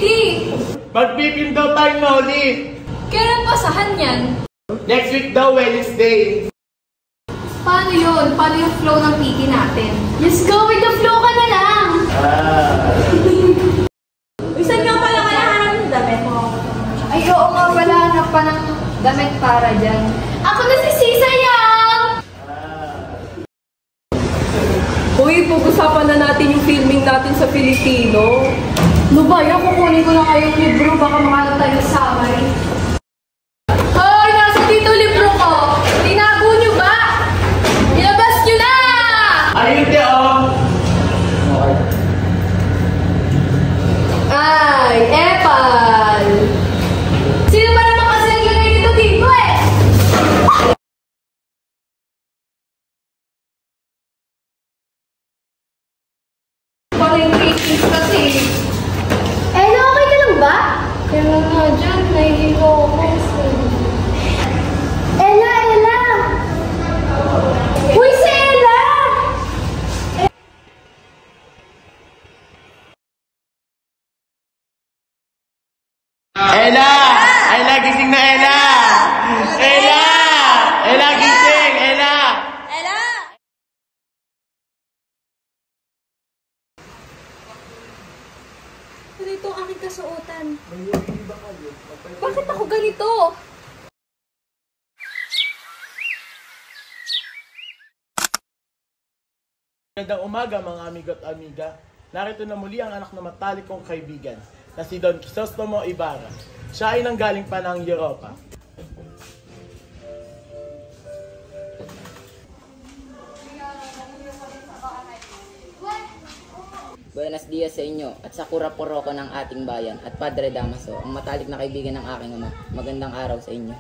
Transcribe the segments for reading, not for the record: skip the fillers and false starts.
Lady! Magpipim daw tayo, Noli! Kailan pasahan yan? Next week daw, Wednesday! Paano yun? Paano yung flow ng PT natin? Just go with the flow ka na lang! Uy, saan nga pala kaya hanap ng damit mo? Ay, oo nga pala, hanap pa ng damit para dyan. Ako na si Sisayang! Uy, pag-usapan na natin yung filming natin sa Filipino. Ano ba yan? Kukunin ko na kayong libro, baka makalat tayo sa summary. Hoy! Nasa dito libro ko! Tinago nyo ba? Ilabas nyo na! Ayun, te, oh! Ay, epal! Sino ba naman kasi naglagay dito eh? Paling cases kasi. Ella, okay ka lang ba? Kaya nga dyan, nahihilo ako. Ella! Ella! Uy, si Ella! Ella! Ella, gising na, Ella! Ella! Ella, gising! Ella! Ella! Ganito ang aking kasuotan. Bakit ako ganito? Magandang umaga, mga amigo at amiga. Narito na muli ang anak na matalik kong kaibigan na si Don Crisostomo Ibarra. Siya ay nanggaling pa ng Europa. Buenos dias sa inyo at sa Kuraporoco ng ating bayan at Padre Damaso, ang matalik na kaibigan ng aking ama. Magandang araw sa inyo.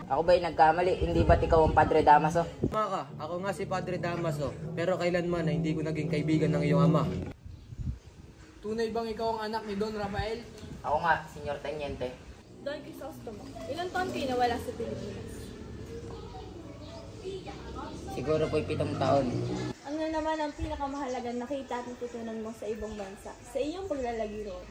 Ako ba'y nagkamali? Hindi ba't ikaw ang Padre Damaso? Tama ka, ako nga si Padre Damaso, pero kailanman ay hindi ko naging kaibigan ng iyong ama. Tunay bang ikaw ang anak ni Don Rafael? Ako nga, Senyor Teniente. Don Crisostomo, ilang taon kayo nawala sa Pilipinas? Siguro po'y 7 taon. Ano naman ang pinakamahalagang nakita at natutunan mo sa ibang bansa sa iyong paglalagi roon?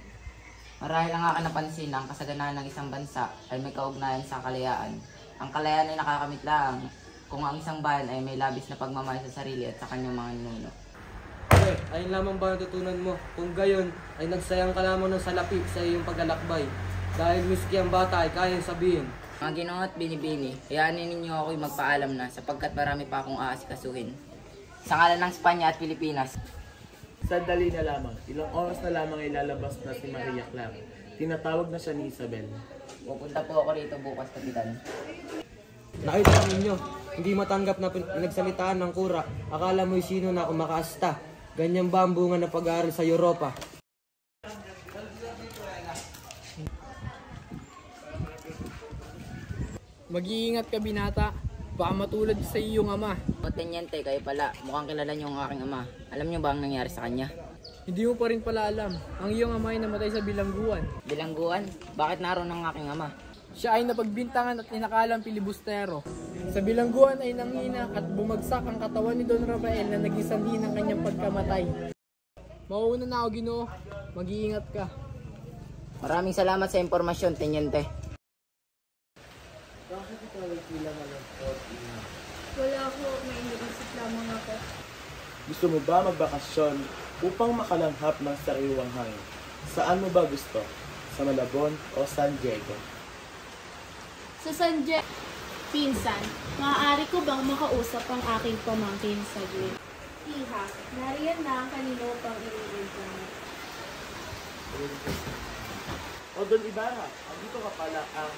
Marahil ang aking napansin na ang kasaganaan ng isang bansa ay may kaugnayan sa kalayaan. Ang kalayaan ay nakakamit lang kung ang isang bayan ay may labis na pagmamahal sa sarili at sa kanyang mga ninuno. Ayun lamang ba natutunan mo? Kung gayon, ay nagsayang ka lamang ng salapi sa iyong paglalakbay. Dahil miski ang bata ay kayang sabihin. Mga Ginoo at Binibini, hayaanin ninyo ako'y magpaalam na sapagkat marami pa akong aasikasuhin. Sa ngalan ng Espanya at Pilipinas. Sandali na lamang, ilang oras na lamang ay lalabas na si Maria Clara. Tinatawag na siya ni Isabel. Pupunta po ako rito bukas, Kapitan. Nakita ka ninyo, hindi matanggap na pinagsalitaan ng kura. Akala mo'y sino na kumakaasta. Ganyan ba ang bunga ng pag-aaral sa Europa? Mag-iingat ka, binata. Baka matulad sa iyong ama. O Teniente, kayo pala. Mukhang kilala niyo ang aking ama. Alam niyo ba ang nangyari sa kanya? Hindi mo pa rin pala alam. Ang iyong ama ay namatay sa bilangguan. Bilangguan? Bakit naroon ang aking ama? Siya ay napagbintangan at inakalang pilibustero. Sa bilangguan ay nangina at bumagsak ang katawan ni Don Rafael na naging sanhi ng kanyang pagkamatay. Mauuna na ako, Ginoo. Mag-iingat ka. Maraming salamat sa impormasyon, Teniente. Bakit ikaw ay tila malungkot, Ina? Wala ko, may iniisip lamang ako. Gusto mo ba magbakasyon upang makalanghap ng sariwang hangin? Saan mo ba gusto? Sa Malabon o San Diego? Sa San Diego, pinsan, maaari ko bang makausap ang aking pamangkin sa grid? Iha, nariyan na ang kanino pang iniintay mo. O Don Ibarra, andito ka pala ang...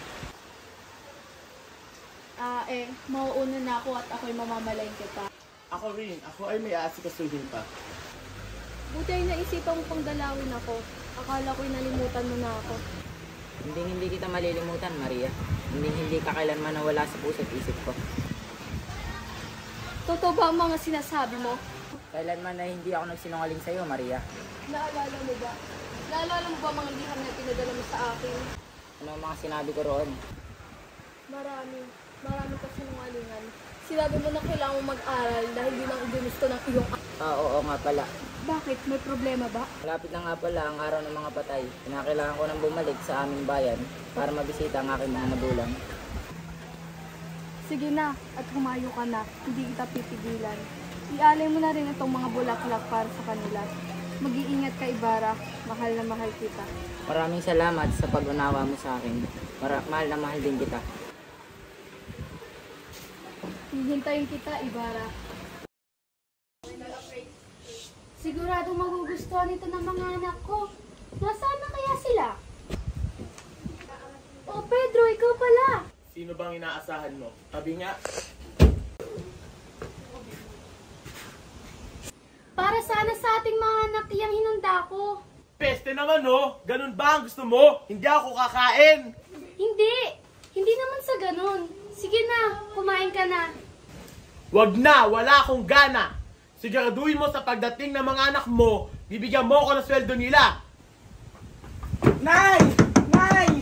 Mauuna na ako at ako'y mamamalayin kita. Ako rin, ako ay may aasikasuhin pa. Buti ay naisipan mo pang dalawin ako. Akala ko'y nalimutan mo na ako. Hindi kita malilimutan, Maria. Hindi ka kailanman nawala sa puso't isip ko. Totoo ba ang mga sinasabi mo? Kailanman na hindi ako nagsinungaling sa iyo, Maria. Naalala mo ba? Naalala mo ba mga liham na pinadala mo sa akin? Ano ang mga sinabi ko roon? Marami ka sinungalingan. Sinabi mo na kailangan mo mag-aral dahil yun ang ginusto ng iyong Oo nga pala. Bakit? May problema ba? Malapit na nga pala ang araw ng mga patay. Kinakailangan ko nang bumalik sa aming bayan para mabisita ang aking mga magulang. Sige na, at humayo ka na. Hindi kita pipigilan. Ialay mo na rin itong mga bulaklak para sa kanila. Mag-iingat ka, Ibarra. Mahal na mahal kita. Maraming salamat sa pag-unawa mo sa akin. Mahal na mahal din kita. Hihintayin kita, Ibarra. Sigurado magugustuhan ito ng mga anak ko. Nasaan na kaya sila? Oh, Pedro, ikaw pala. Sino bang inaasahan mo? Tabi nga. Para sana sa ating mga anak iyang hinanda ko. Peste naman oh! Ganun ba ang gusto mo? Hindi ako kakain! Hindi! Hindi naman sa ganun. Sige na, kumain ka na. Wag na! Wala akong gana! Siguraduhin mo sa pagdating ng mga anak mo, bibigyan mo ako ng sweldo nila! Nay! Nay!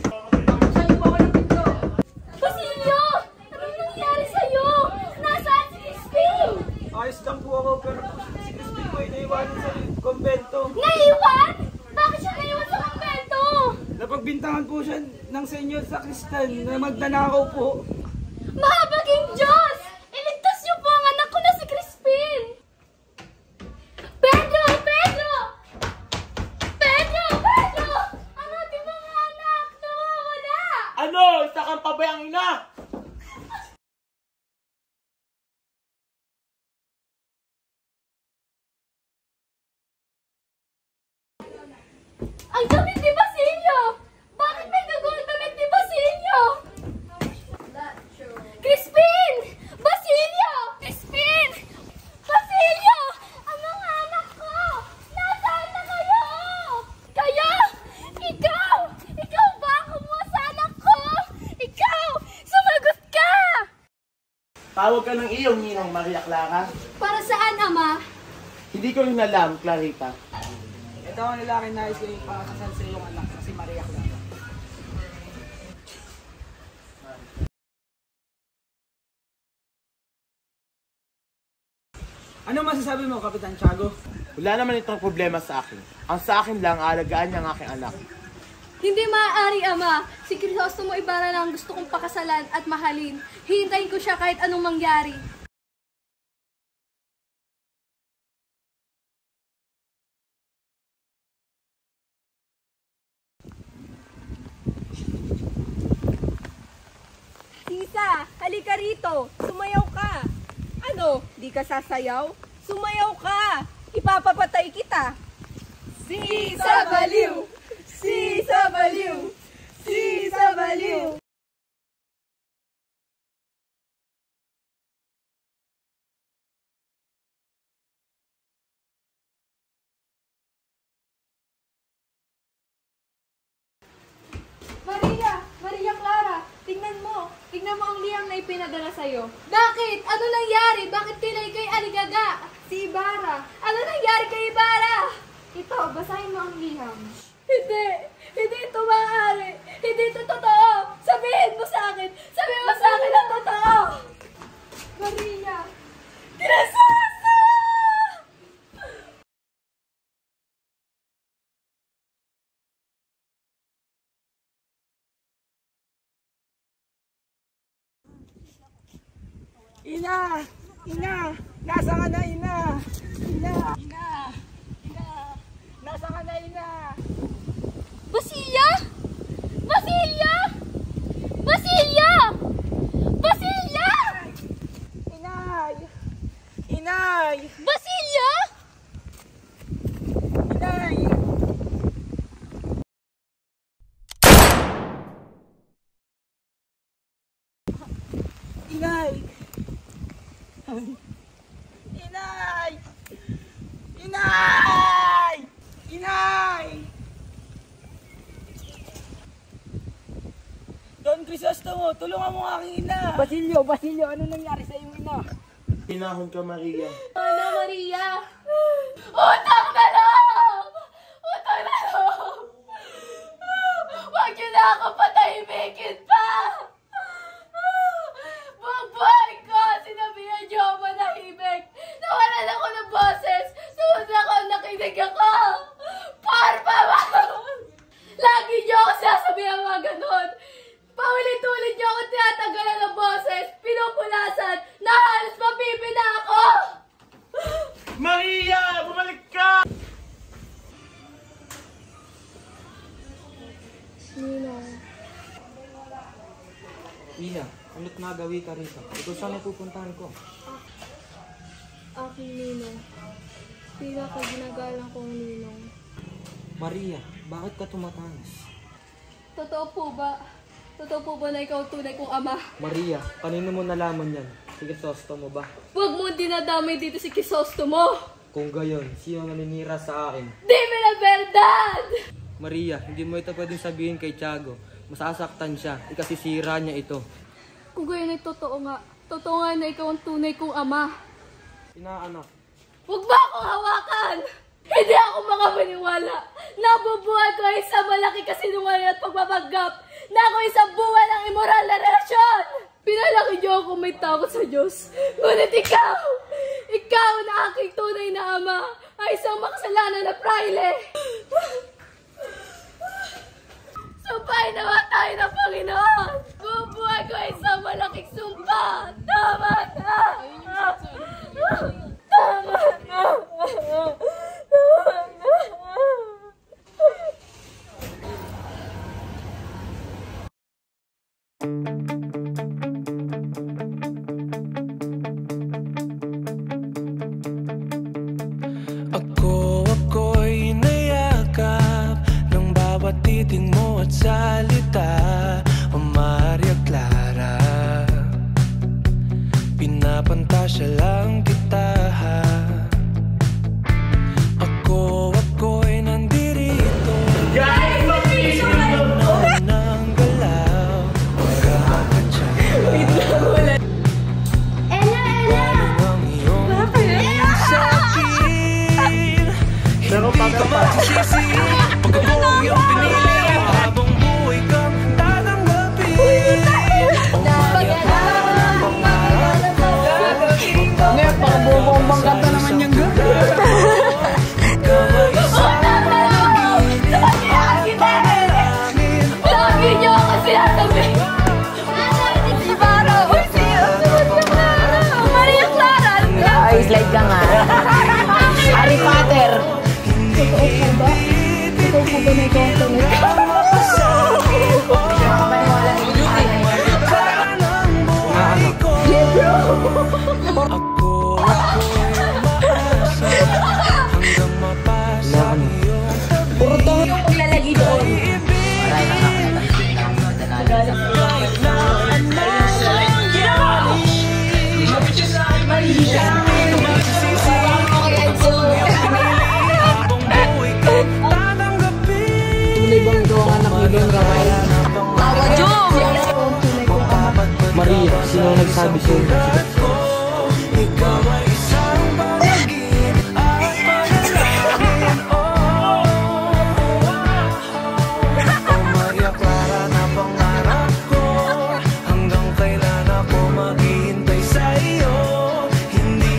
Basilio! Anong nangyari sa'yo? Nasaan si Crispin? Ayos lang po ako, pero si Crispin ko ay naiwanan sa kumbento. Naiwan? Bakit siya naiwan sa kumpento? Napagbintangan po siya ng senyor sa Kristan na magnanakaw po. Mahabaging Diyos! Iligtas niyo po ang anak ko na si Crispin! Pedro! Pedro! Pedro! Pedro! Ang ating mga anak! Nawawala! Ano? Isa kang pabayang ina! Ang damit ni Basilio! Bakit may gagawin damit ni Basilio? Crispin! Basilio! Crispin! Basilio! Ang mga anak ko! Nasaan na kayo? Kayo! Ikaw! Ikaw ba ang kumuha sa anak ko? Ikaw! Sumagot ka! Tawag ka ng iyong ninong Maria Clara. Para saan, Ama? Hindi ko rin alam, Clarita. Ito ang lalaki nais ko yung pakasal sa iyong anak na si Maria Clara. Ano masasabi mo, Kapitan Tiago? Wala naman itong problema sa akin. Ang sa akin lang, aalagaan niya ang aking anak. Hindi maaari, Ama. Si Crisostomo Ibarra lang gusto kong pakasalan at mahalin. Hihintayin ko siya kahit anong mangyari. Sisa, halika rito. Sumayaw ka. Ano, di ka sasayaw? Sumayaw ka. Ipapapatay kita. Sisa baliw! Sisa baliw! Sisa baliw! Maria! Maria Clara! Tingnan mo! Tingnan mo ang liham na ipinadala sa'yo. Bakit? Ano nangyari? Bakit kilay kay aligaga? Si Ibarra. Ano nangyari kay Ibarra? Ito, basahin mo ang liham. Hindi! Hindi ito maaari! Hindi ito totoo! Sabihin mo sa akin! Sabihin mo sa akin ang totoo! Maria! Crisostomo! Ina! Ina! Nasa ka na, Ina! Ina! Ina! Ina! Nasa ka na, Ina! Basilia! Basilia! Basilia! Basilia! Inay! Inay! Basilia! Inay! Inay! Inay! Inay! Inay! Don Crisostomo, tulungan mo ang aking ina! Basilio! Basilio! Ano nangyari sa iyong ina? Pinahon ka, Maria. Ano, Maria? Utang na loob! Utang na loob! Huwag niyo na ako patahimikin pa! Buong buhay ko, sinabihan niyo ako manahimik! Nawalan ako ng boses! Sumunod ako ang nakinig makinig ako! Por favor! Lagi niyo ako sasabihan mga ganon. Paulit-ulit niyo ako tinatanggalan ng boses, pinupulasan, na halos mapipina ako! Maria! Bumalik ka! Mia, ano't nagawi ka rito? Ito saan ang pupuntahan ko? Aking ninong. Tila ka ginagalang kong ninong. Maria, bakit ka tumatanas? Totoo po ba? Totoo po ba na ikaw tunay kong ama? Maria, kanino mo nalaman yan? Si Crisostomo ba? Huwag mo dinadamay dito si Crisostomo! Kung gayon, sino naninira sa akin? Di me la verdad! Maria, hindi mo ito pwedeng sabihin kay Tiago. Masasaktan siya, ikasisira niya ito. Kung gayon ay totoo nga na ikaw ang tunay kong ama. Inaanak. Huwag ba akong hawakan! Hindi ako makapaniwala! Nabubuhay ko ay isang malaki kasinungaling at pagpapanggap na ako isang buwan ng immoral na relasyon! Pinalaki niyo ako may takot sa Diyos. Ngunit ikaw na aking tunay na ama ay isang makasalanan na praile! Sumpay naman tayo ng Panginoon! Bubuhay ko ay isang malaking sumpa! Tama na! Tama na! Ako'y nayakap ng bawat titing mo at salita. O Maria Clara, pinapantasya lang kita. Ako'y nandirito. Guys, mag-iisip Ng galaw, magkakatsaga. Ang iyong sa'kin. Pero Magsisisi, pag ako yung pinili, habang buhay kang tatanggapin. O Maria Clara, pangarap ko. Ngayon, pakabubumbang kanta naman yung gano'n. Lagi niyo ako sinasabi! Ibarra! Uy, siya! Maria Clara! Ay, slide ka nga. Harry Potter. Hanggang mapasa iyong Paglalagi doon. Maraming nakakatansik na ang madanalig sa Tunay bang ikaw ang anak ni Don Rafael? Maria, sino ang nagsabi sa'yo? ikaw ay isang bahagin at panalangin. Maria Clara na pangarap ko, hanggang kailan ako maghihintay sa iyo. Hindi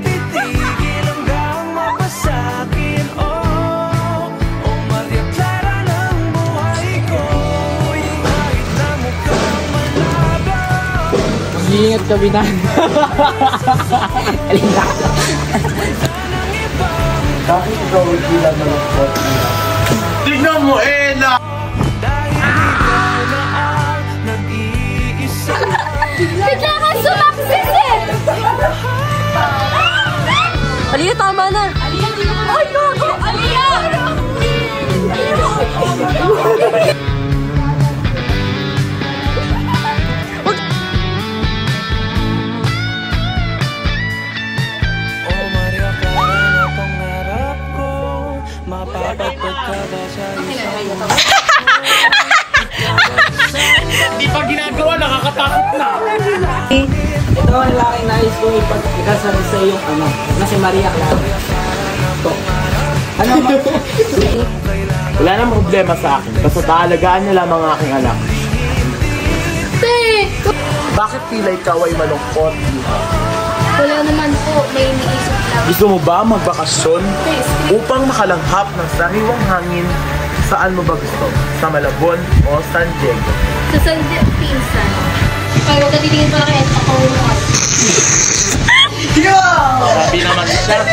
titigil hanggang mapasakin. Maria Clara ng buhay ko, kahit na mukhang malabaw. Mag-iingat ka, Binan. Bakit ikaw ay tila malungkot? Tignan mo, Ella! Dahil ikaw na ang nag-iisa. Bigla kang sumaksit! Aliyah, tama na! Ay, gago! Aliyah! Oh Maria Clara na pangarap ko, mapapagpag ka ba sa isang Di pa ginagawa, nakakatakot na! Ito ang lalaking nais kong ipagkasal sa iyong ama, na si Maria Clara. Ito. Ano ba? Wala nang problema sa akin, basta taalagaan niya lamang ang aking anak. Bakit tila ikaw ay malungkot? Wala naman po, may iniisip lang Gusto mo ba magbakasyon upang makalanghap ng sariwang hangin? Saan mo ba gusto? Sa Malabon o San Diego? Sa San Diego, pinsan. Ay, huwag ka titingin pa kaya ako. Sabi naman siya.